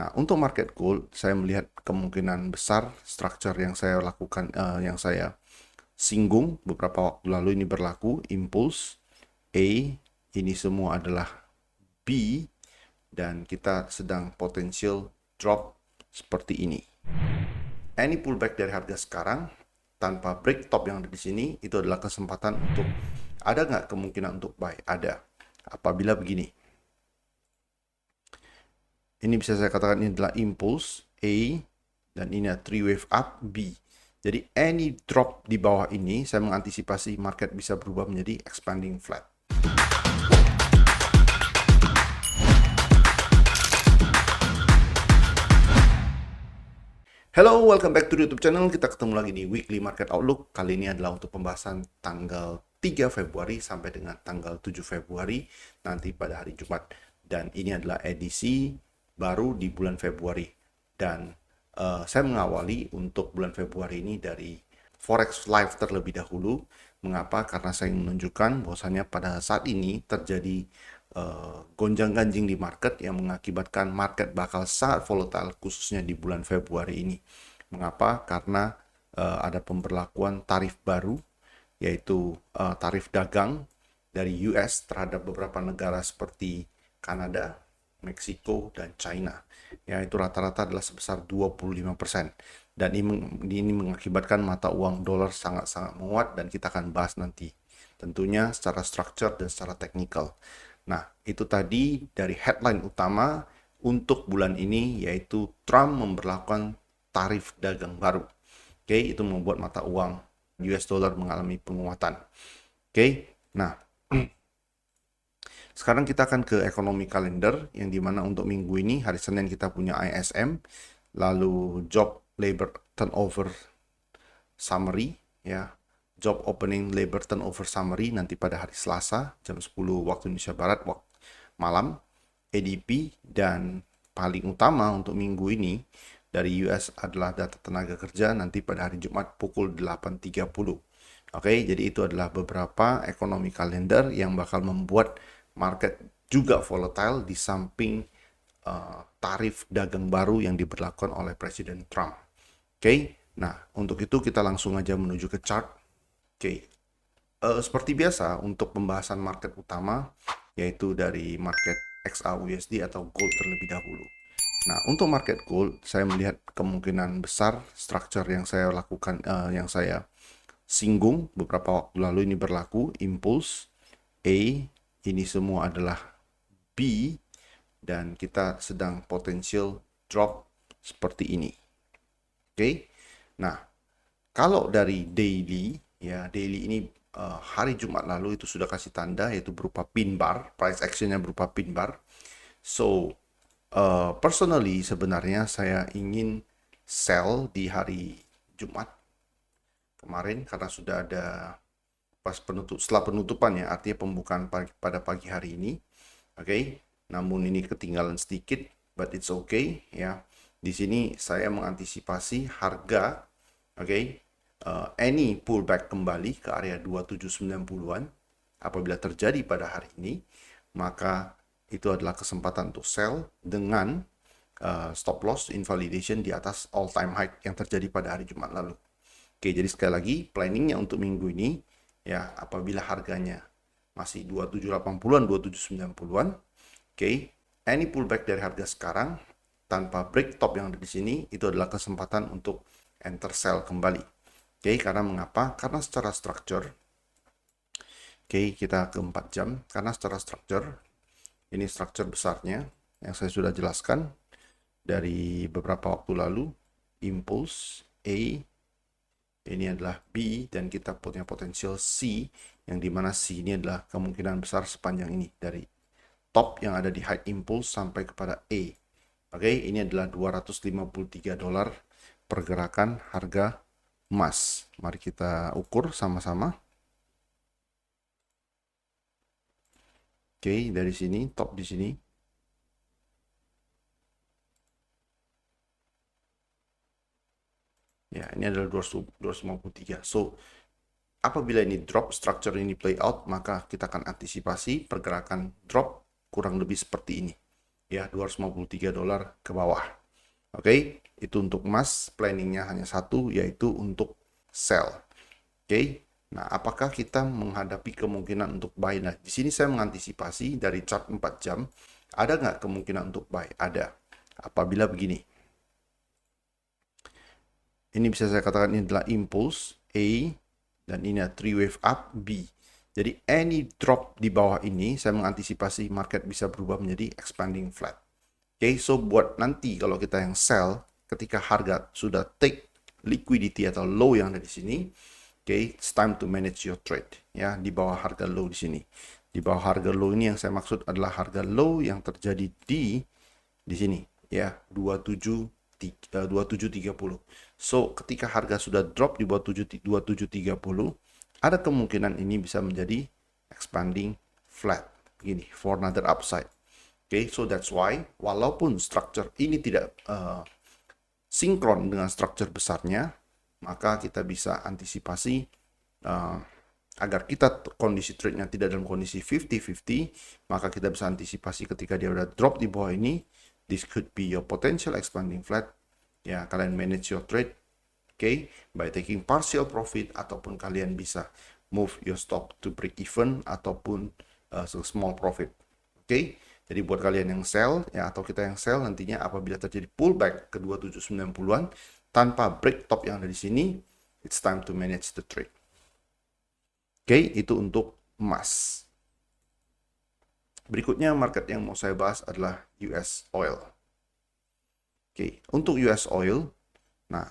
Nah, untuk market gold, saya melihat kemungkinan besar structure yang saya lakukan, yang saya singgung beberapa waktu lalu ini berlaku. Impulse A, ini semua adalah B, dan kita sedang potensial drop seperti ini. Any pullback dari harga sekarang tanpa break top yang ada di sini, itu adalah kesempatan untuk, ada nggak kemungkinan untuk buy? Ada. Apabila begini, ini bisa saya katakan ini adalah impulse A, dan ini adalah 3 wave up B. Jadi any drop di bawah ini, saya mengantisipasi market bisa berubah menjadi expanding flat. Hello, welcome back to the YouTube channel. Kita ketemu lagi di Weekly Market Outlook. Kali ini adalah untuk pembahasan tanggal 3 Februari sampai dengan tanggal 7 Februari nanti pada hari Jumat. Dan ini adalah edisi baru di bulan Februari. Dan saya mengawali untuk bulan Februari ini dari Forex Live terlebih dahulu. Mengapa? Karena saya menunjukkan bahwasanya pada saat ini terjadi gonjang-ganjing di market yang mengakibatkan market bakal sangat volatile khususnya di bulan Februari ini. Mengapa? Karena ada pemberlakuan tarif baru, yaitu tarif dagang dari US terhadap beberapa negara seperti Kanada, Meksiko, dan China. Yaitu rata-rata adalah sebesar 25%. Dan ini mengakibatkan mata uang dolar sangat-sangat menguat, dan kita akan bahas nanti. Tentunya secara structure dan secara teknikal. Nah, itu tadi dari headline utama untuk bulan ini, yaitu Trump memberlakukan tarif dagang baru. Oke, itu membuat mata uang US dollar mengalami penguatan. Oke, nah sekarang kita akan ke ekonomi kalender, yang dimana untuk minggu ini hari Senin kita punya ISM, lalu job labor turnover summary, ya, job opening labor turnover summary nanti pada hari Selasa jam 10 waktu Indonesia Barat malam, ADP, dan paling utama untuk minggu ini dari US adalah data tenaga kerja nanti pada hari Jumat pukul 8.30. Oke, jadi itu adalah beberapa ekonomi kalender yang bakal membuat market juga volatile di samping tarif dagang baru yang diberlakukan oleh Presiden Trump. Oke, nah untuk itu kita langsung aja menuju ke chart. Oke, seperti biasa untuk pembahasan market utama, yaitu dari market XAUSD atau gold terlebih dahulu. Nah, untuk market gold, saya melihat kemungkinan besar structure yang saya lakukan, yang saya singgung beberapa waktu lalu ini berlaku. Impulse A, ini semua adalah B, dan kita sedang potensial drop seperti ini. Oke, nah kalau dari daily, ya daily ini hari Jumat lalu itu sudah kasih tanda, yaitu berupa pin bar, price actionnya berupa pin bar. So personally sebenarnya saya ingin sell di hari Jumat kemarin karena sudah ada setelah penutupan, ya, artinya pembukaan pada pagi hari ini. Oke, namun ini ketinggalan sedikit, but it's okay, ya. Di sini saya mengantisipasi harga, oke, any pullback kembali ke area 2790-an apabila terjadi pada hari ini, maka itu adalah kesempatan untuk sell dengan stop loss invalidation di atas all time high yang terjadi pada hari Jumat lalu. Oke, jadi sekali lagi planningnya untuk minggu ini, ya, apabila harganya masih 2780-an, 2790-an, oke, any pullback dari harga sekarang tanpa break top yang ada di sini, itu adalah kesempatan untuk enter sell kembali. Oke, karena mengapa? Karena secara structure, oke, kita ke 4 jam, karena secara structure, ini structure besarnya yang saya sudah jelaskan dari beberapa waktu lalu. Impulse A, ini adalah B, dan kita punya potensial C, yang dimana C ini adalah kemungkinan besar sepanjang ini dari top yang ada di high impulse sampai kepada A. Oke, ini adalah 253 dolar pergerakan harga emas. Mari kita ukur sama-sama. Oke, dari sini top di sini. Ya, ini adalah 253. So, apabila ini drop, structure ini play out, maka kita akan antisipasi pergerakan drop kurang lebih seperti ini. ya, $253 ke bawah. Oke, itu untuk emas, planningnya hanya satu, yaitu untuk sell. Oke, nah apakah kita menghadapi kemungkinan untuk buy? Nah, di sini saya mengantisipasi dari chart 4 jam, ada nggak kemungkinan untuk buy? Ada. Apabila begini, ini bisa saya katakan ini adalah impulse A, dan ini adalah 3 wave up B. Jadi any drop di bawah ini, saya mengantisipasi market bisa berubah menjadi expanding flat. Oke, so buat nanti kalau kita yang sell, ketika harga sudah take liquidity atau low yang ada di sini, oke, it's time to manage your trade. Ya, di bawah harga low di sini. Di bawah harga low ini yang saya maksud adalah harga low yang terjadi di sini, ya, 2730. So, ketika harga sudah drop di bawah 2730, ada kemungkinan ini bisa menjadi expanding flat. Begini, for another upside. Okay, so that's why walaupun structure ini tidak sinkron dengan structure besarnya, maka kita bisa antisipasi agar kita kondisi trade-nya tidak dalam kondisi 50-50, maka kita bisa antisipasi ketika dia udah drop di bawah ini, this could be your potential expanding flat. Ya, kalian manage your trade, okay, by taking partial profit, ataupun kalian bisa move your stop to break even ataupun small profit. Okay, jadi buat kalian yang sell, ya, atau kita yang sell, nantinya apabila terjadi pullback ke 2790-an tanpa break top yang ada di sini, it's time to manage the trade. Oke, itu untuk emas. Berikutnya market yang mau saya bahas adalah US oil. Oke, untuk US oil, nah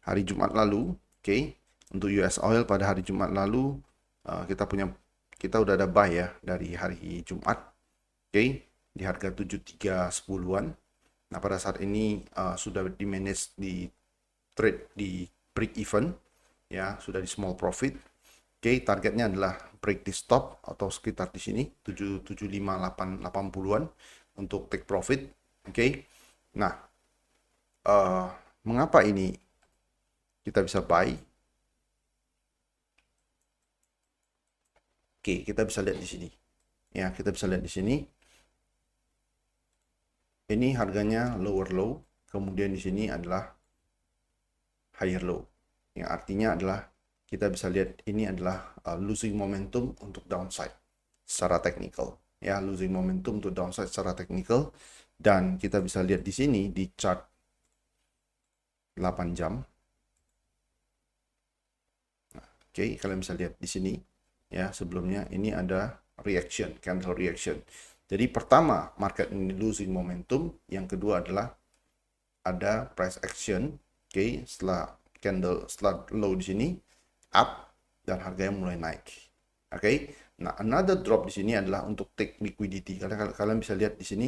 hari Jumat lalu, oke, untuk US oil pada hari Jumat lalu kita udah ada buy ya dari hari Jumat, oke, di harga 7310-an. Nah, pada saat ini sudah di manage di trade di break even, ya, sudah di small profit. Oke, targetnya adalah break di stop atau sekitar di sini 77580-an untuk take profit. Oke. Nah, mengapa ini kita bisa buy? Oke, kita bisa lihat di sini. Ya, kita bisa lihat di sini. Ini harganya lower low, kemudian di sini adalah higher low. Yang artinya adalah kita bisa lihat ini adalah losing momentum untuk downside secara technical. Ya, losing momentum untuk downside secara technical, dan kita bisa lihat di sini di chart 8 jam. Oke, kalian bisa lihat di sini ya, sebelumnya ini ada reaction, candle reaction. Jadi pertama market ini losing momentum, yang kedua adalah ada price action. Oke, setelah low di sini up dan harganya mulai naik. Oke. Nah, another drop di sini adalah untuk take liquidity. Kalian bisa lihat di sini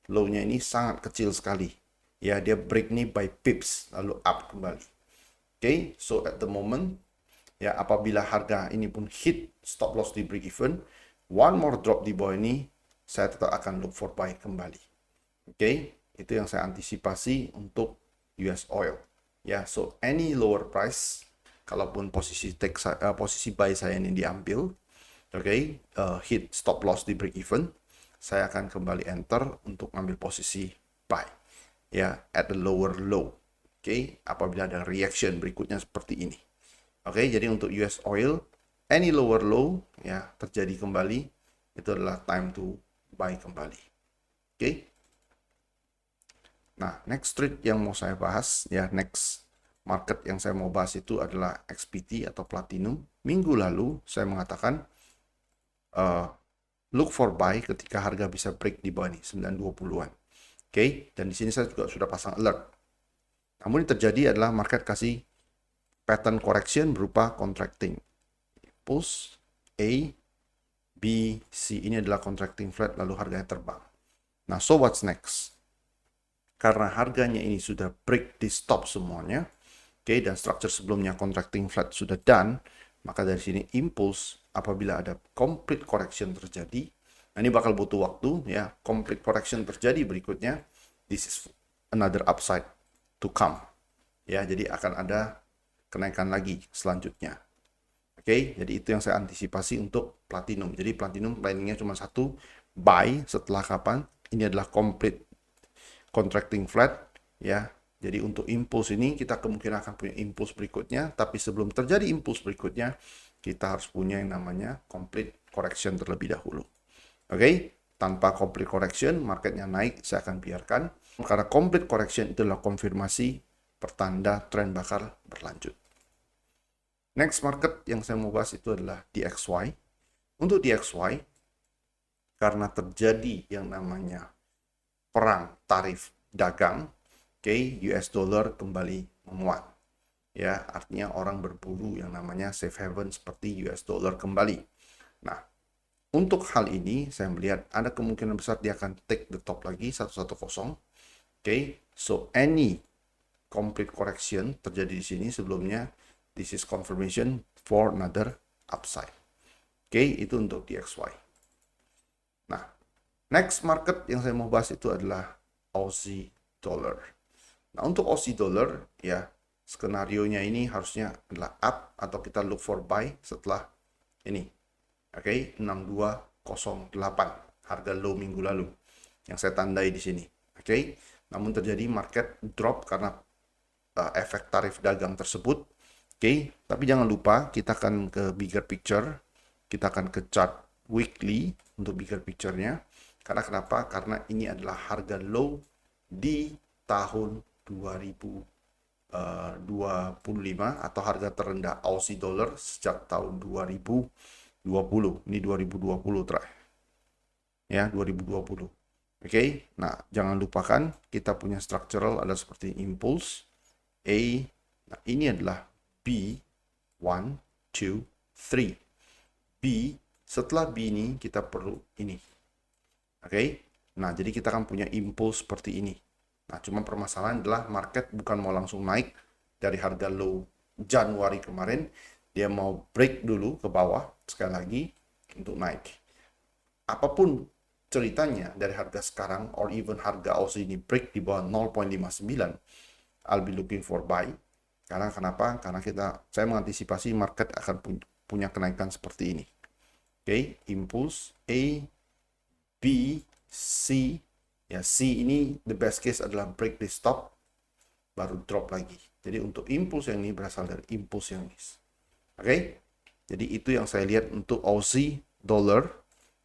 low-nya ini sangat kecil sekali. Ya, dia break nih by pips lalu up kembali. Oke, so at the moment, ya, apabila harga ini pun hit stop loss di break even, one more drop di bawah ini, saya tetap akan look for buy kembali. Oke, itu yang saya antisipasi untuk US oil. Ya, so any lower price, kalaupun posisi buy saya ini diambil, oke, hit stop loss di break even, saya akan kembali enter untuk ambil posisi buy, ya, at the lower low. Oke, apabila ada reaction berikutnya seperti ini. Oke, jadi untuk US oil, any lower low, ya, terjadi kembali, itu adalah time to buy kembali. Oke. Nah, next trade yang mau saya bahas, ya, next market yang saya mau bahas itu adalah XPT atau platinum. Minggu lalu saya mengatakan look for buy ketika harga bisa break di bawah ini 920-an. Oke, dan di sini saya juga sudah pasang alert. Namun yang terjadi adalah market kasih pattern correction berupa contracting. Pulse A, B, C, ini adalah contracting flat lalu harganya terbang. Nah, so what's next? Karena harganya ini sudah break di stop semuanya, oke, dan structure sebelumnya contracting flat sudah done, maka dari sini impulse apabila ada complete correction terjadi, nah ini bakal butuh waktu, ya, complete correction terjadi berikutnya, this is another upside to come, ya, jadi akan ada kenaikan lagi selanjutnya. Oke, jadi itu yang saya antisipasi untuk platinum. Jadi platinum planningnya cuma satu, buy setelah kapan? Ini adalah complete contracting flat, ya. Jadi untuk impuls ini kita kemungkinan akan punya impuls berikutnya, tapi sebelum terjadi impuls berikutnya, kita harus punya yang namanya complete correction terlebih dahulu. Oke, tanpa complete correction, marketnya naik, saya akan biarkan. Karena complete correction itu adalah konfirmasi pertanda tren bakal berlanjut. Next market yang saya mau bahas itu adalah DXY. Untuk DXY, karena terjadi yang namanya perang tarif dagang, US dollar kembali menguat. Ya, artinya orang berburu yang namanya safe haven seperti US dollar kembali. Nah, untuk hal ini saya melihat ada kemungkinan besar dia akan take the top lagi 110. So any complete correction terjadi di sini sebelumnya, this is confirmation for another upside. Itu untuk DXY. Nah, next market yang saya mau bahas itu adalah Aussie dollar. Nah, untuk Aussie dollar, ya, skenario-nya ini harusnya adalah up atau kita look for buy setelah ini. 6208, harga low minggu lalu yang saya tandai di sini. Namun terjadi market drop karena efek tarif dagang tersebut. Tapi jangan lupa kita akan ke bigger picture, kita akan ke chart weekly untuk bigger picture-nya. Karena kenapa? Karena ini adalah harga low di tahun 2025 atau harga terendah Aussie dollar sejak tahun 2020. Ini 2020 terakhir. Ya, 2020. Nah, jangan lupakan kita punya structural ada seperti impulse A. Nah, ini adalah B 1 2 3. B, setelah B ini kita perlu ini. Nah, jadi kita akan punya impulse seperti ini. Nah, cuma permasalahan adalah market bukan mau langsung naik dari harga low Januari kemarin, dia mau break dulu ke bawah sekali lagi untuk naik. Apapun ceritanya dari harga sekarang or even harga Aussie ini break di bawah 0.59, I'll be looking for buy. Karena kenapa? Karena saya mengantisipasi market akan punya kenaikan seperti ini. Impulse A, B, C. Ya, C ini the best case adalah break the stop, baru drop lagi. Jadi untuk impulse yang ini berasal dari impulse yang ini. Jadi itu yang saya lihat untuk Aussie dollar,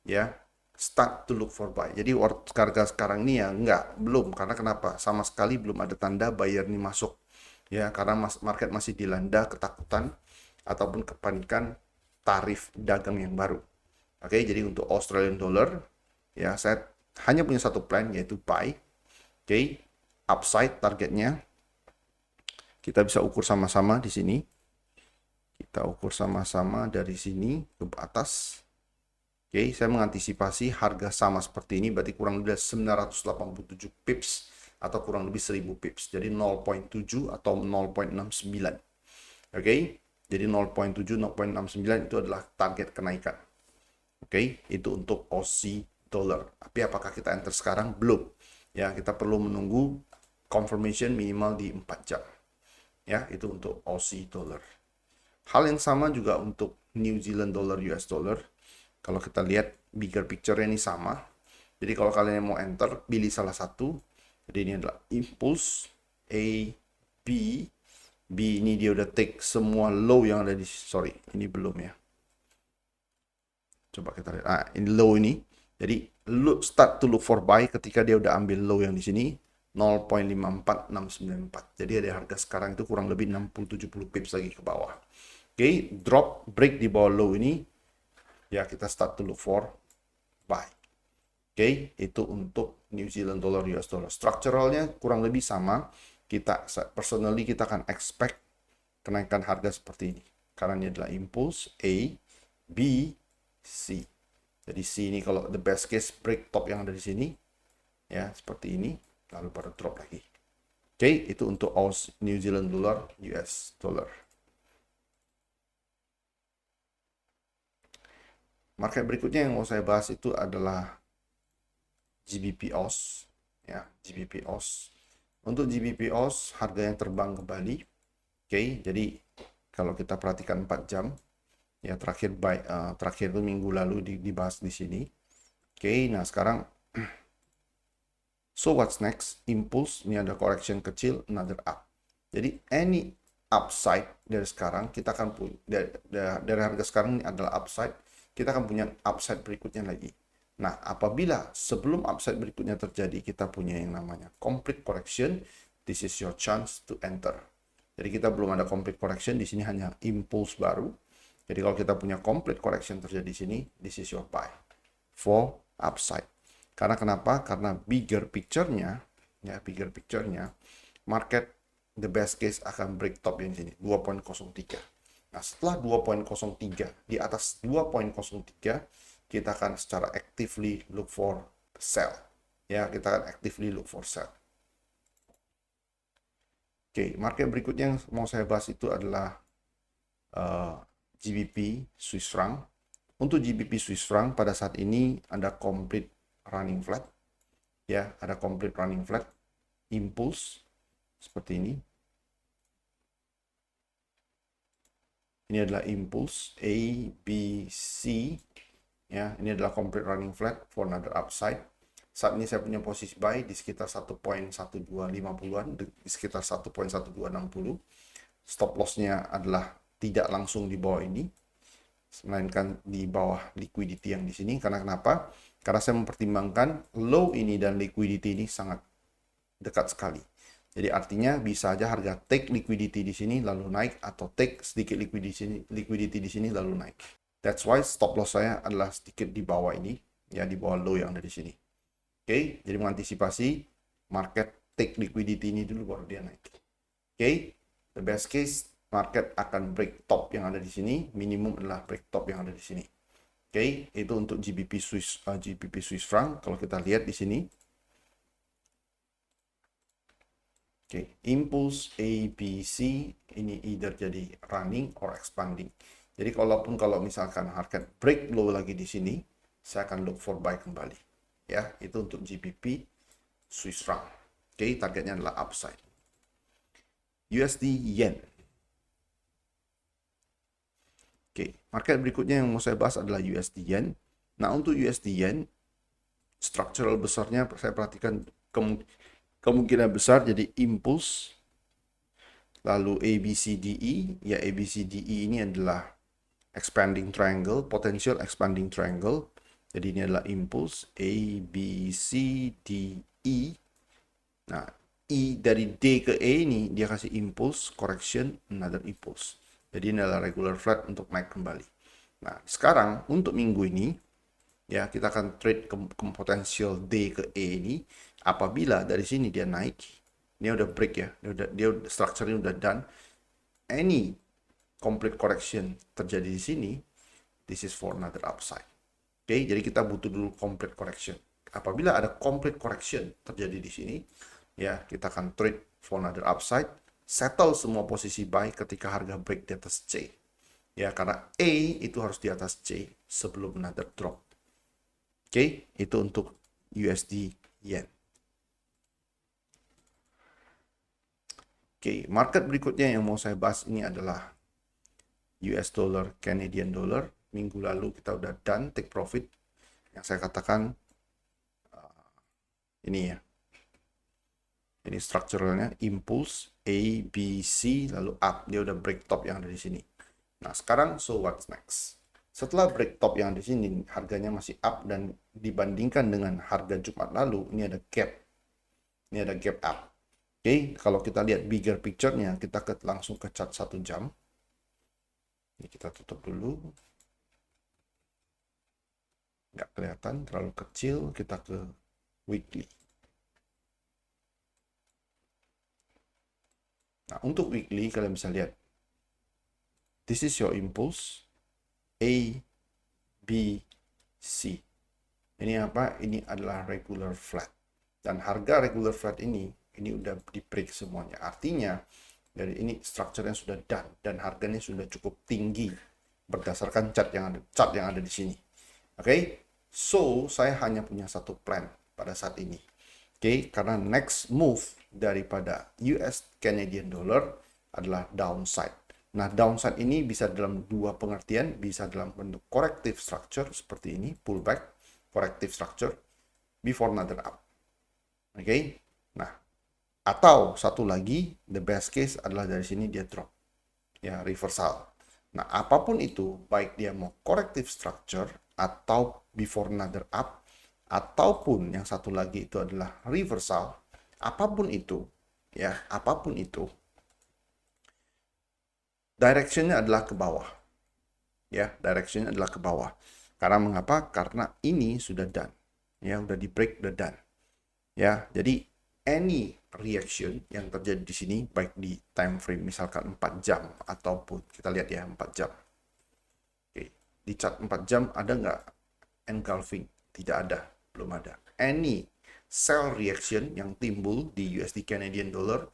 ya, start to look for buy. Jadi harga sekarang ini ya belum. Karena kenapa? Sama sekali belum ada tanda buyer ini masuk. Ya, karena market masih dilanda ketakutan ataupun kepanikan tarif dagang yang baru. Jadi untuk Australian dollar, ya, saya hanya punya satu plan yaitu buy. Upside targetnya kita bisa ukur sama-sama di sini. Kita ukur sama-sama dari sini ke atas. Saya mengantisipasi harga sama seperti ini, berarti kurang lebih 987 pips atau kurang lebih 1000 pips. Jadi 0.7 atau 0.69. Jadi 0.7, 0.69 itu adalah target kenaikan. Itu untuk Aussie dollar. Tapi apakah kita enter sekarang? Belum. Ya, kita perlu menunggu confirmation minimal di 4 jam. Ya, itu untuk Aussie dollar. Hal yang sama juga untuk New Zealand dollar, US dollar. Kalau kita lihat bigger picture-nya ini sama. Jadi kalau kalian mau enter, pilih salah satu. Jadi ini adalah impulse A, B. B ini dia udah take semua low yang ada di, sorry, ini belum ya. Coba kita lihat. Ini low ini. Jadi start to look for buy ketika dia udah ambil low yang di sini 0.54694. Jadi ada harga sekarang itu kurang lebih 60-70 pips lagi ke bawah. Drop break di bawah low ini, ya, kita start to look for buy. Itu untuk New Zealand dollar, US dollar. Structuralnya kurang lebih sama. Personally kita akan expect kenaikan harga seperti ini. Karena ini adalah impulse A, B, C. Jadi C ini kalau the best case break top yang ada di sini, ya, seperti ini, lalu baru drop lagi. Itu untuk New Zealand dollar, US dollar. Market berikutnya yang mau saya bahas itu adalah GBP AUD, ya, GBP AUD. Untuk GBP AUD harga yang terbang kembali. Jadi kalau kita perhatikan 4 jam, ya, terakhir itu minggu lalu dibahas di sini. Oke, nah sekarang so what's next? Impulse, ini ada correction kecil, another up. Jadi any upside dari sekarang kita akan punya dari harga sekarang ini adalah upside, kita akan punya upside berikutnya lagi. Nah, apabila sebelum upside berikutnya terjadi kita punya yang namanya complete correction, this is your chance to enter. Jadi kita belum ada complete correction, di sini hanya impulse baru. Jadi kalau kita punya complete correction terjadi di sini, this is your buy for upside. Karena kenapa? Karena bigger picture-nya, ya bigger picture-nya, market the best case akan break top yang sini 2.03. Nah, setelah 2.03 di atas 2.03 kita akan secara actively look for sell. Ya, kita akan actively look for sell. Oke, market berikutnya yang mau saya bahas itu adalah GBP Swiss franc. Untuk GBP Swiss franc pada saat ini ada complete running flat. Ya, ada complete running flat. Impulse seperti ini. Ini adalah impulse A, B, C. Ya, ini adalah complete running flat for another upside. Saat ini saya punya posisi buy di sekitar 1.1250-an, di sekitar 1.1260. Stop loss-nya adalah tidak langsung di bawah ini, melainkan di bawah liquidity yang di sini. Karena kenapa? Karena saya mempertimbangkan low ini dan liquidity ini sangat dekat sekali. Jadi artinya bisa aja harga take liquidity di sini lalu naik, atau take sedikit liquidity di sini lalu naik. That's why stop loss saya adalah sedikit di bawah ini, ya di bawah low yang ada di sini. Oke, jadi mengantisipasi market take liquidity ini dulu baru dia naik. Oke, the best case market akan break top yang ada di sini, minimum adalah break top yang ada di sini. Oke, itu untuk GBP Swiss franc. Kalau kita lihat di sini, oke, impulse A, B, C ini either jadi running or expanding. Jadi kalau misalkan harga break low lagi di sini, saya akan look for buy kembali. Ya, itu untuk GBP Swiss franc. Oke, targetnya adalah upside. USD Yen. Oke, market berikutnya yang mau saya bahas adalah USD Yen. Nah, untuk USD Yen, structural besarnya saya perhatikan kemungkinan besar jadi impulse, lalu ABCDE. Ya, ABCDE ini adalah expanding triangle, potential expanding triangle. Jadi ini adalah impulse ABCDE. Nah, I dari D ke E ini dia kasih impulse, correction, another impulse. Jadi ini adalah regular flat untuk naik kembali. Nah, sekarang untuk minggu ini ya kita akan trade ke potensial D ke E ini. Apabila dari sini dia naik, ini udah break ya, dia structure-nya udah done. Any complete correction terjadi di sini, this is for another upside. Oke, jadi kita butuh dulu complete correction. Apabila ada complete correction terjadi di sini, ya kita akan trade for another upside, settle semua posisi buy ketika harga break di atas C. Ya, karena A itu harus di atas C sebelum another drop. Oke, itu untuk USD Yen. Oke, market berikutnya yang mau saya bahas ini adalah US dollar, Canadian dollar. Minggu lalu kita udah done take profit. Yang saya katakan ini ya. Ini strukturalnya impulse A, B, C lalu up. Dia udah break top yang ada di sini. Nah, sekarang so what's next? Setelah break top yang di sini, harganya masih up dan dibandingkan dengan harga Jumat lalu, ini ada gap. Ini ada gap up. Oke, kalau kita lihat bigger picture-nya, kita langsung ke chart 1 jam. Ini kita tutup dulu. Nggak kelihatan, terlalu kecil. Kita ke weekly. Nah, untuk weekly, kalian bisa lihat. This is your impulse. A, B, C. Ini apa? Ini adalah regular flat. Dan harga regular flat ini udah di break semuanya. Artinya dari ini strukturnya sudah done dan harganya sudah cukup tinggi berdasarkan chart yang ada di sini. Oke, so saya hanya punya satu plan pada saat ini. Oke, karena next move daripada US Canadian dollar adalah downside. Nah, downside ini bisa dalam dua pengertian, bisa dalam bentuk corrective structure seperti ini, pullback, corrective structure before another up. Oke. Nah, atau satu lagi, the best case adalah dari sini dia drop. Ya, reversal. Nah, apapun itu, baik dia mau corrective structure atau before another up, ataupun yang satu lagi itu adalah reversal, apapun itu, ya, apapun itu, directionnya adalah ke bawah. Ya, directionnya adalah ke bawah. Karena mengapa? Karena ini sudah done. Ya, udah di break, udah done. Ya, jadi any reaction yang terjadi di sini baik di time frame misalkan 4 jam ataupun kita lihat ya 4 jam. Oke, di chart 4 jam ada nggak engulfing? Tidak ada, belum ada. Any sell reaction yang timbul di USD Canadian Dollar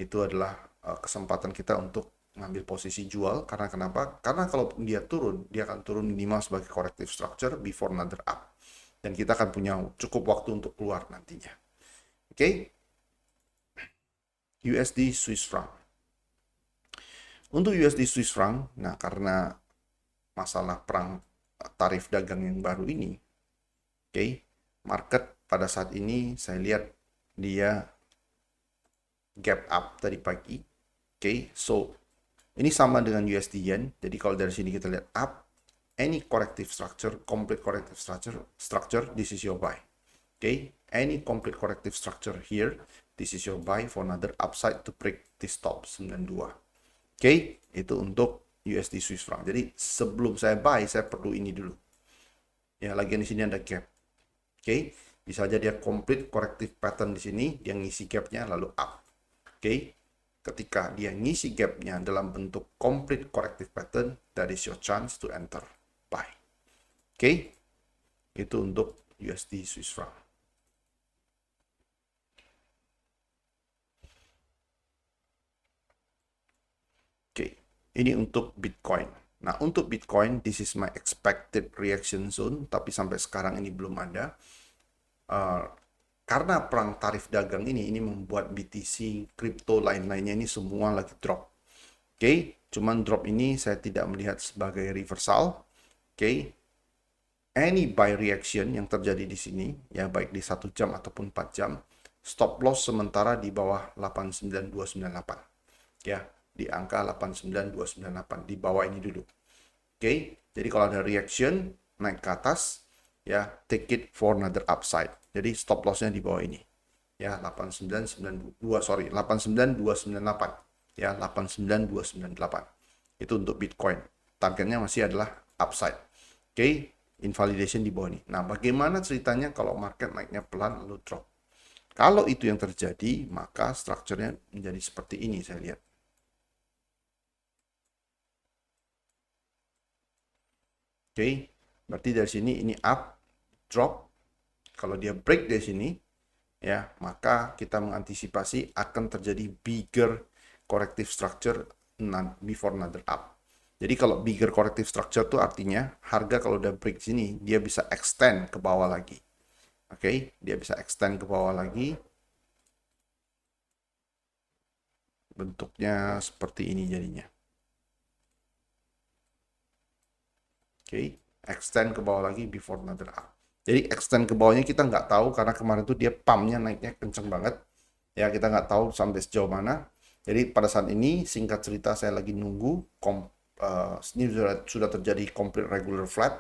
itu adalah kesempatan kita untuk ngambil posisi jual. Karena kenapa? Karena kalau dia turun, dia akan turun minimal sebagai corrective structure before another up. Dan kita akan punya cukup waktu untuk keluar nantinya. Oke, USD Swiss franc. Untuk USD Swiss franc, nah karena masalah perang tarif dagang yang baru ini, oke, market pada saat ini saya lihat dia gap up tadi pagi, oke, so ini sama dengan USD Yen. Jadi kalau dari sini kita lihat up, any corrective structure, complete corrective structure, this is your buy. Okay, any complete corrective structure here, this is your buy for another upside to break this top 92. Okay, itu untuk USD Swiss franc. Jadi sebelum saya buy, saya perlu ini dulu. Ya, lagi di sini ada gap. Okay, bisa aja dia complete corrective pattern di sini, dia ngisi gapnya lalu up. Okay, ketika dia ngisi gapnya dalam bentuk complete corrective pattern, that is your chance to enter buy. Okay, itu untuk USD Swiss franc. Ini untuk Bitcoin. Nah, untuk Bitcoin, this is my expected reaction zone, tapi sampai sekarang ini belum ada. Karena perang tarif dagang ini membuat BTC, kripto lain-lainnya ini semua lagi drop. Oke, cuman drop ini saya tidak melihat sebagai reversal. Oke, any buy reaction yang terjadi di sini, ya baik di 1 jam ataupun 4 jam, stop loss sementara di bawah 89298. Ya, di angka 89298 di bawah ini dulu. Oke, jadi kalau ada reaction naik ke atas, ya take it for another upside. Jadi stop lossnya di bawah ini. Ya, 89298. Ya, 89298. Itu untuk Bitcoin. Targetnya masih adalah upside. Oke, invalidation di bawah ini. Nah, bagaimana ceritanya kalau market naiknya pelan lalu drop? Kalau itu yang terjadi, maka strukturnya menjadi seperti ini saya lihat. Oke, berarti dari sini ini up, drop. Kalau dia break dari sini, ya, maka kita mengantisipasi akan terjadi bigger corrective structure before another up. Jadi kalau bigger corrective structure itu artinya harga kalau udah break sini, dia bisa extend ke bawah lagi. Oke, dia bisa extend ke bawah lagi. Bentuknya seperti ini jadinya. Oke, extend ke bawah lagi before another up. Jadi extend ke bawahnya kita nggak tahu karena kemarin tuh dia pumpnya naiknya kenceng banget. Ya, kita nggak tahu sampai sejauh mana. Jadi pada saat ini singkat cerita saya lagi nunggu ini sudah terjadi complete regular flat.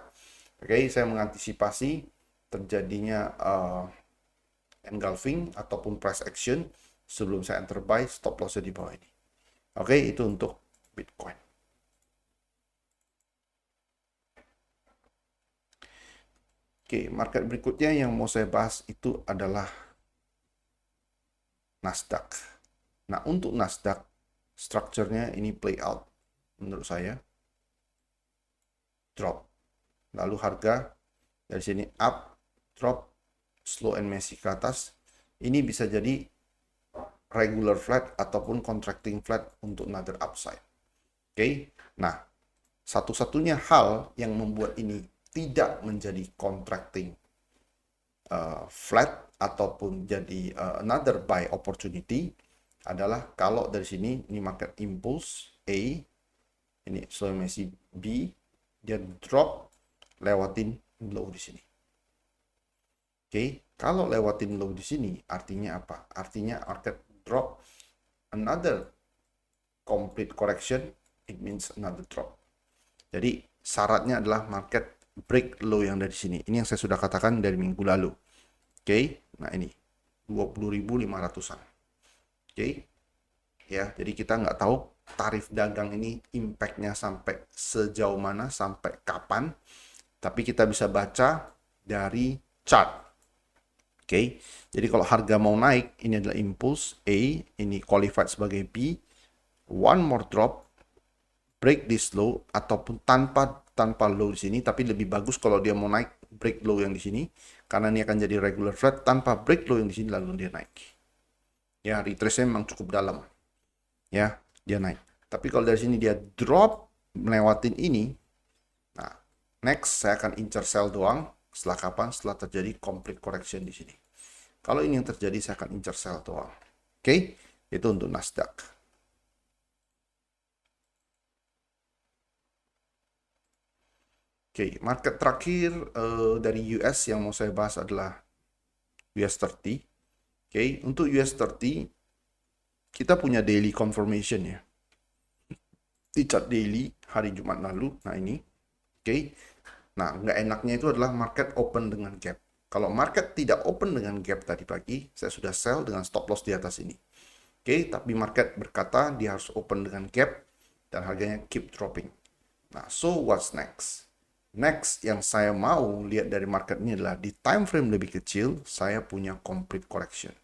Oke, saya mengantisipasi terjadinya engulfing ataupun price action sebelum saya enter buy, stop lossnya di bawah ini. Oke, itu untuk Bitcoin. Oke, market berikutnya yang mau saya bahas itu adalah Nasdaq. Nah, untuk Nasdaq, strukturnya ini play out menurut saya. Drop. Lalu harga dari sini up, drop, slow and messy ke atas. Ini bisa jadi regular flat ataupun contracting flat untuk another upside. Oke. Nah, satu-satunya hal yang membuat ini tidak menjadi contracting flat ataupun jadi another buy opportunity adalah kalau dari sini ini market impulse A, ini slow messy B, dia drop lewatin low di sini. Kalau lewatin low di sini, artinya apa? Artinya market drop another complete correction, it means another drop. Jadi syaratnya adalah market break low yang dari sini. Ini yang saya sudah katakan dari minggu lalu. Nah ini 20.500-an. Ya, jadi kita nggak tahu tarif dagang ini impact-nya sampai sejauh mana, sampai kapan. Tapi kita bisa baca dari chart. Jadi kalau harga mau naik, ini adalah impulse A, ini qualified sebagai B. One more drop, break this low, ataupun tanpa low di sini, tapi lebih bagus kalau dia mau naik break low yang di sini, karena ini akan jadi regular flat tanpa break low yang di sini lalu dia naik. Ya, retrace-nya memang cukup dalam. Ya, dia naik. Tapi kalau dari sini dia drop melewatin ini, nah, next saya akan incer sell doang. Setelah kapan? Setelah terjadi complete correction di sini. Kalau ini yang terjadi, saya akan incer sell doang. Itu untuk Nasdaq. Market terakhir dari US yang mau saya bahas adalah US 30. Untuk US 30, kita punya daily confirmation ya. Di chart daily hari Jumat lalu, nah ini. Nah, nggak enaknya itu adalah market open dengan gap. Kalau market tidak open dengan gap tadi pagi, saya sudah sell dengan stop loss di atas ini. Tapi market berkata dia harus open dengan gap dan harganya keep dropping. Nah, so what's next? Next yang saya mau lihat dari market ini adalah di time frame lebih kecil, saya punya complete correction.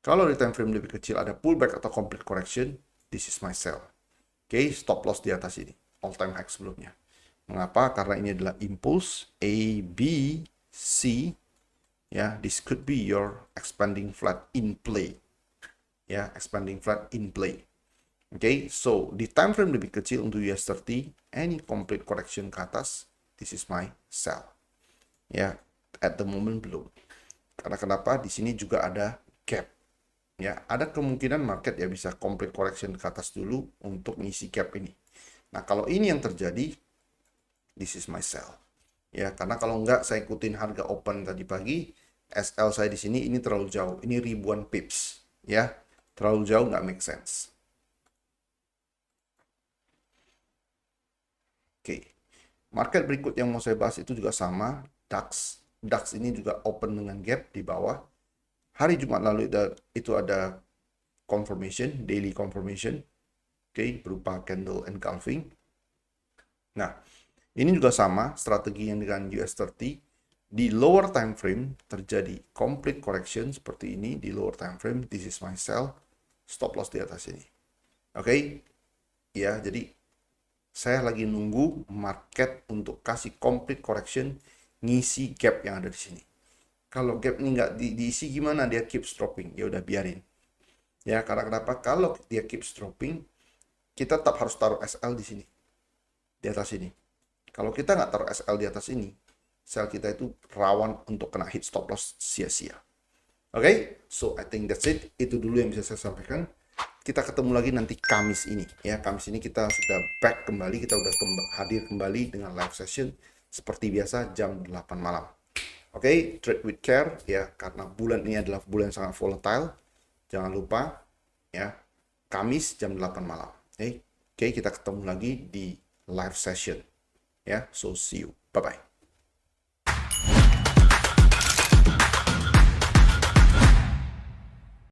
Kalau di time frame lebih kecil ada pullback atau complete correction, this is my sell. Stop loss di atas ini, all time high sebelumnya. Mengapa? Karena ini adalah impulse A, B, C. Ya, this could be your expanding flat in play. Ya, expanding flat in play. So di time frame lebih kecil untuk US 30, any complete correction ke atas, this is my sell. Ya, at the moment belum. Karena kenapa? Di sini juga ada gap. Ya, ada kemungkinan market ya bisa complete correction ke atas dulu untuk ngisi gap ini. Nah, kalau ini yang terjadi, this is my sell. Ya, karena kalau enggak saya ikutin harga open tadi pagi, SL saya di sini ini terlalu jauh. Ini ribuan pips, ya. Terlalu jauh nggak make sense. Market berikut yang mau saya bahas itu juga sama, DAX. DAX ini juga open dengan gap di bawah. Hari Jumat lalu itu ada confirmation, daily confirmation. Berupa candle engulfing. Nah, ini juga sama strategi yang dengan US 30. Di lower time frame terjadi complete correction seperti ini di lower time frame. This is my sell. Stop loss di atas ini. Ya, jadi saya lagi nunggu market untuk kasih complete correction ngisi gap yang ada di sini. Kalau gap ini nggak diisi gimana? Dia keep dropping. Ya udah biarin. Ya, karena kenapa? Kalau dia keep dropping, kita tetap harus taruh SL di sini. Di atas ini. Kalau kita nggak taruh SL di atas ini, sell kita itu rawan untuk kena hit stop loss sia-sia. So I think that's it. Itu dulu yang bisa saya sampaikan. Kita ketemu lagi nanti Kamis ini. Ya, Kamis ini kita sudah back kembali. Kita sudah hadir kembali dengan live session seperti biasa jam 8 malam. Trade with care ya, karena bulan ini adalah bulan yang sangat volatile. Jangan lupa ya, Kamis jam 8 malam. Kita ketemu lagi di live session. Ya, so see you. Bye-bye.